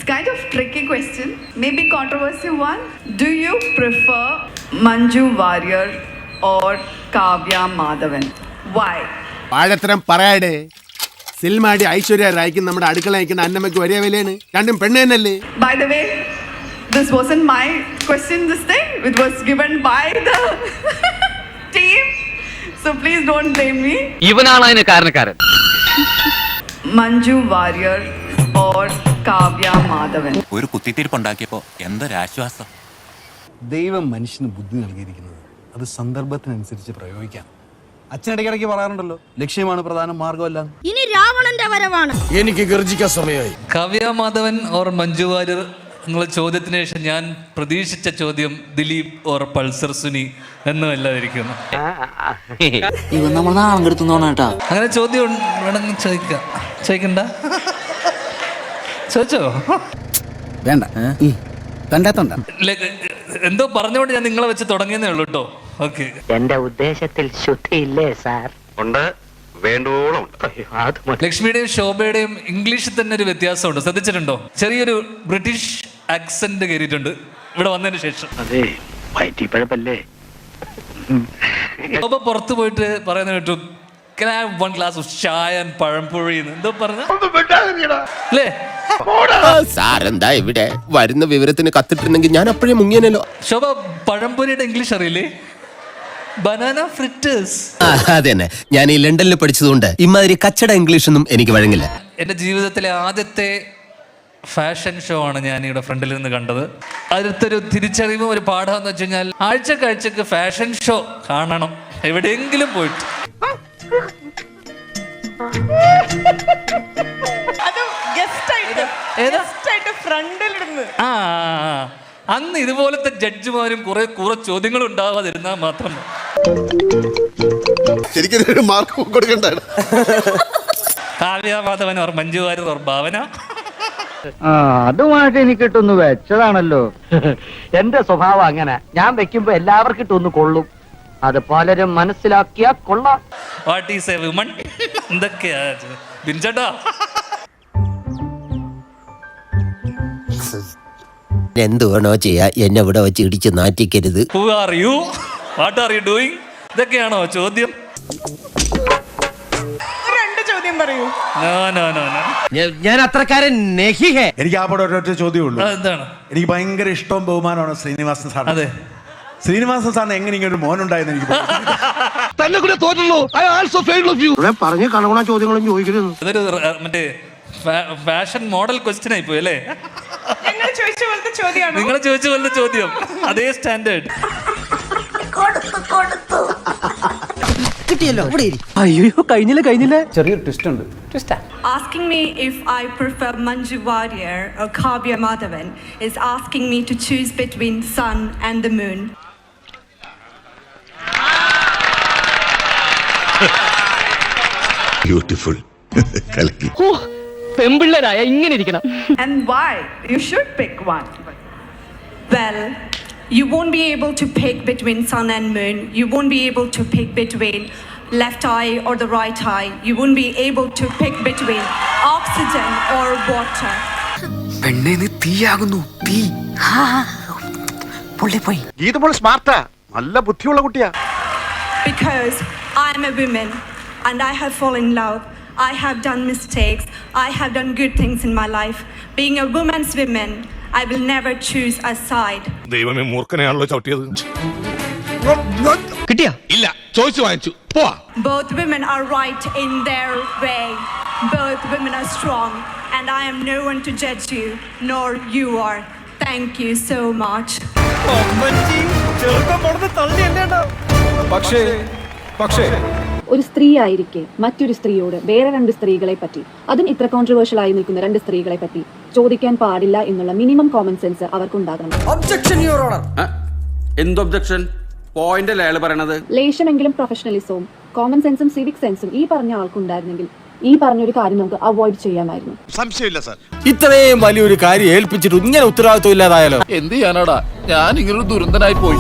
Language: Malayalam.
It's kind of tricky question, maybe controversial one. Do you prefer Manju Warrier or Kavya Madhavan? Why? പാഴത്തരം പറയാടേ. സിൽമാടി Aishwarya റായ്ക്കും നമ്മുടെ അടുക്കള അയക്കുന്ന അന്നമ്മയ്ക്ക് ഒരേ വിലയാണ്. രണ്ടും പെണ്ണ് തന്നെയല്ലേ? By the way, this wasn't my question, this thing. It was given by the team. So please don't blame me. ഇവനാണ് അതിന് കാരണക്കാരൻ. Manju Warrior or Kavya Madhavan? ഒരു കുത്തിത്തിരിപ്പുണ്ടാക്കിയപ്പോ എന്തൊരാശ്വാസം. ദൈവം മനുഷ്യന് ബുദ്ധി നൽകിയിരിക്കുന്നത് അത് സന്ദർഭത്തിനനുസരിച്ച് പ്രയോഗിക്കാം. അച്ഛനിടയ്ക്കിടയ്ക്ക് പറയാറുണ്ടല്ലോ, ലക്ഷ്യമാണ് പ്രധാന മാർഗമല്ല. ഇനി രാവണന്റെ വരവാണ്. എനിക്ക് ഗർജിക്കാൻ സമയമായി. കവ്യ മാധവൻ ഓർ മഞ്ജു വാര്യർ എന്നുള്ള ചോദ്യത്തിന് ശേഷം ഞാൻ പ്രതീക്ഷിച്ച ചോദ്യം ദിലീപ് ഓർ പൾസർ സുനി എന്നുമല്ലാതിരിക്കുന്നു. അങ്ങനെ ചോദ്യം വേണമെങ്കിൽ ചോദിക്കണ്ട, ചോദിച്ചോ? വേണ്ട, കണ്ടെത്തണ്ട. എന്തോ പറഞ്ഞുകൊണ്ട് ഞാൻ നിങ്ങളെ വെച്ച് തുടങ്ങിയെന്നേ ഉള്ളൂ കേട്ടോ. ഓക്കെ, എന്റെ ഉദ്ദേശത്തിൽ ശുദ്ധിയില്ലേ സാർ? ഉണ്ട്, വേണ്ടോളം. ലക്ഷ്മിയുടെയും ശോഭയുടെയും ഇംഗ്ലീഷിൽ തന്നെ ഒരു വ്യത്യാസമുണ്ട്, ശ്രദ്ധിച്ചിട്ടുണ്ടോ? ചെറിയൊരു ബ്രിട്ടീഷ് ആക്സെന്റ് കയറിയിട്ടുണ്ട് ഇവിടെ വന്നതിന് ശേഷം. അതെ, വയറ്റിപ്പഴപ്പല്ലേ. ശോഭ പുറത്തു പോയിട്ട് പറയുന്ന കേട്ടു, can I have one glass of chai and പഴംപൊഴി എന്തോ പറഞ്ഞ അല്ലേ? സാരെന്താ ഇവിടെ വരുന്ന വിവരത്തിന് കത്തിട്ടുണ്ടെങ്കിൽ ഞാൻ അപ്പോഴേ മുങ്ങിയനല്ലോ. ശോഭ പഴംപൊരിയുടെ ഇംഗ്ലീഷ് അറിയില്ലേ? Banana fritters. അതെന്നെ, ഞാൻ ഈ ലണ്ടനിൽ പഠിച്ചതുകൊണ്ട് ഇമാതിരി കച്ചട ഇംഗ്ലീഷ് ഒന്നും എനിക്ക് വഴങ്ങില്ല. എൻ്റെ ജീവിതത്തിലെ ആദ്യത്തെ ഫാഷൻ ഷോ ആണ് ഞാൻ ഇവിടെ ഫ്രണ്ടിൽ നിന്ന് കണ്ടത്. അതിലത്തൊരു തിരിച്ചറിവും ഒരു പാഠം എന്ന് വെച്ച് കഴിഞ്ഞാൽ ആഴ്ചക്കാഴ്ചക്ക് ഫാഷൻ ഷോ കാണണം എവിടെയെങ്കിലും പോയിട്ട്. അന്ന് ഇതുപോലത്തെ ജഡ്ജിമാരും കുറെ ചോദ്യങ്ങൾ ഉണ്ടാവാതിരുന്നാൽ മാത്രം. ശരിക്കും മാർക്ക് കൊടുക്കണ്ടാണ്. Kavya Madhavan or Manju Warrier or Bhavana? അതുമായിട്ട് എനിക്ക് ഇട്ടൊന്ന് വെച്ചതാണല്ലോ. എന്റെ സ്വഭാവം അങ്ങനെ, ഞാൻ വെക്കുമ്പോ എല്ലാവർക്കും ഇട്ടൊന്ന് കൊള്ളും. അത് പലരും മനസ്സിലാക്കിയാ കൊള്ളാം. What is A woman? എന്തൊക്കെയാ ബിൻചേട്ടാ? എന്ത് വേണോ ചെയ്യാ, എന്നെ ഇവിടെ വെച്ച് ഇടിച്ച് നാറ്റിക്കരുത്. Who are you? What are you doing? ഇതൊക്കെയാണോ ചോദ്യം? ഞാൻ അത്രക്കാരൻ. എനിക്ക് ആ പടം ഒരൊറ്റ ചോദ്യമേ ഉള്ളൂ. എന്താണ്? എനിക്ക് ഭയങ്കര ഇഷ്ടവും ബഹുമാനമാണ് ശ്രീനിവാസൻ സാർ. അതെ, ശ്രീനിവാസൻ സാറിന് എങ്ങനെ ഇങ്ങനെ ഒരു മോനുണ്ടായെന്ന് എനിക്ക് ഇതൊരു മറ്റേ ഫാഷൻ മോഡൽ ക്വസ്റ്റ്യൻ ആയി പോയി അല്ലേ? നിങ്ങൾ ചോദിച്ച പോലത്തെ ചോദ്യം, അതേ സ്റ്റാൻഡേർഡ്. അയ്യോ, കഴിഞ്ഞില്ല. ചെറിയൊരു ട്വിസ്റ്റ് ഉണ്ട്. Asking me if I prefer Manju Warrier or Kavya Madhavan is asking me to choose between sun and the moon. Beautiful. പെമ്പിള്ളരായ ഇങ്ങനെ ഇരിക്കണം. And why? You should pick one. Well, you won't be able to pick between sun and moon. You won't be able to pick between left eye or the right eye. You won't be able to pick between oxygen or water. പെണ്ണേ, നീ തീയാകുന്നു, തീ. പൊള്ളിപ്പോയി. ഗീതപ്പോൾ സ്മാർട്ടാ, നല്ല ബുദ്ധിയുള്ള കുട്ടിയാ. Because I'm a woman and I have fallen in love. I have done mistakes. I have done good things in my life. Being a woman's woman, I will never choose a side. ദൈവമേ, മൂർഖനെയാണല്ലോ ചവിട്ടിയത്. കിട്ടിയാ? ഇല്ല, ചോദിച്ചു വാങ്ങിച്ചു, പോവാ. Both women are right in their way. Both women are strong and I am no one to judge you, nor you are. Thank you so much. പക്ഷേ ഒരു സ്ത്രീ ആയിരിക്കെ മറ്റൊരു സ്ത്രീയോട് വേറെ രണ്ട് സ്ത്രീകളെ പറ്റി, അതും ഇത്ര കോൺട്രവേഴ്ഷ്യൽ ആയി നിൽക്കുന്ന രണ്ട് സ്ത്രീകളെ പറ്റി ചോദിക്കാൻ പാടില്ല എന്നുള്ള മിനിമം കോമൺ സെൻസ് അവർക്കുണ്ടാകണം. ലേശമെങ്കിലും പ്രൊഫഷണലിസവും കോമൺ സെൻസും സിവിക് സെൻസും ഈ പറഞ്ഞ ആൾക്കുണ്ടായിരുന്നെങ്കിൽ ഈ പറഞ്ഞൊരു കാര്യം നമുക്ക് അവോയ്ഡ് ചെയ്യാമായിരുന്നു. സംശയമില്ല സാർ. ഇത്രയും വലിയൊരു കാര്യം ഏൽപ്പിച്ചിട്ട് ഇങ്ങനെ ഉത്തരവാദിത്വം ഇല്ലാതായാലോ? എന്ത് ചെയ്യാനാടാ, ഞാൻ ഇങ്ങനൊരു ദുരന്തനായി പോയി.